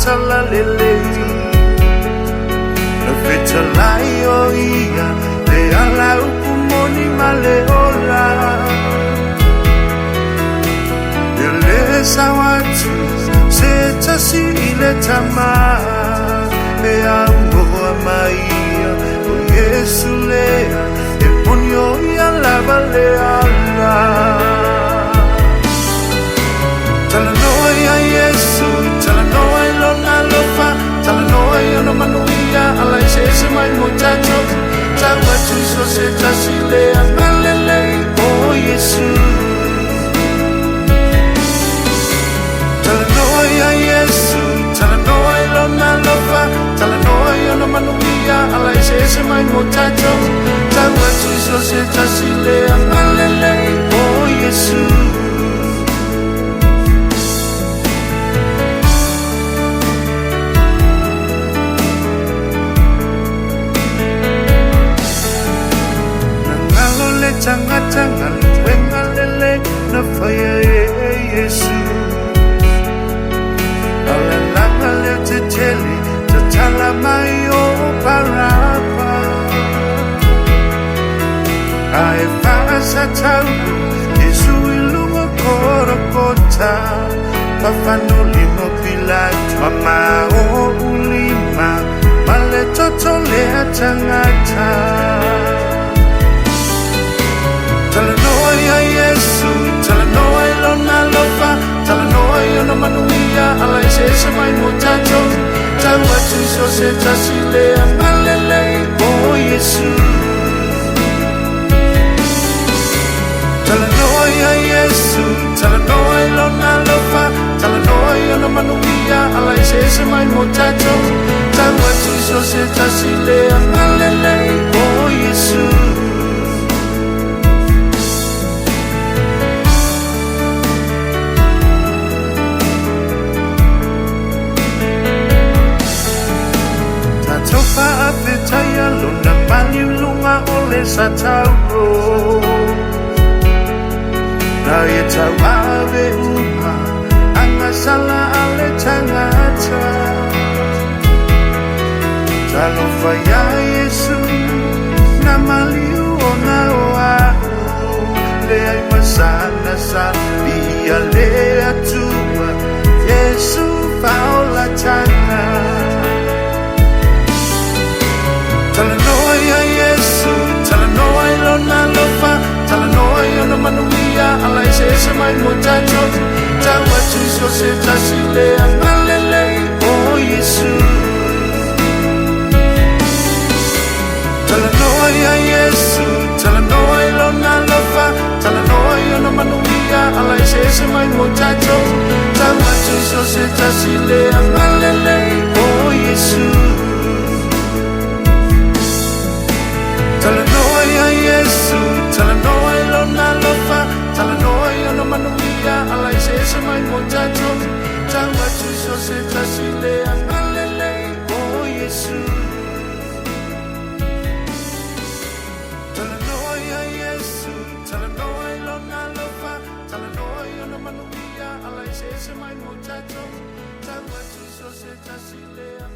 tala lele na fetala ia le ala upumoni male ola le sawatu se tasi ile tama e ambo maia o Yesu lea e ponio ia lava le ala tala noa ia Yesu tala noa ilona lofa tala noa iona manuia ala se mai mo tato tawa tu so se tasi lea malele o Yesu tala noa ia Yesu tala noa ilona lofa tala noa iona manuia ala se mai mo tato tawa tu so se tasi lea malele o Yesu Tanga wenga lele na faya Yesu ala langa le teteli tatala mai o parapa ai fasa tau Yesu ilunga korokota pafanuli mo pilato mama o ulima male toto le tangata tala noa ia Yesu tala noa ilona lofa tala noa iona manuia ala se mai mo tato tawa tu so se tasi lea malele o Yesu tala noa ia Yesu tala noa ilona lofa tala noa iona manuia ala se mai mo tato tawa tu so se tasi lea malele o Yesu tofa afetaya luna bali lunga ole sataro na yetawabe uma angasala ale tangata talofa ya Yesu na maliu ona oa le ai masana sa ia le atua Yesu faola tanga tala noa ia Yesu tala noa ilona lofa tala noa iona manuia ala se mai mo tato tawa tu so se tasi lea malele o Yesu tala noa ia Yesu tala noa ilona lofa tala noa iona manuia ala se mai mo tato tawa tu so se tasi lea malele o Yesu tala noa ia Yesu tala noa ilona lofa tala noa iona manuia ala se mai mo tato tawa tu so se tasi lea malele o Yesu tala noa ia Yesu tala noa ilona lofa tala noa iona manuia ala se mai mo tato tawa tu so se tasi lea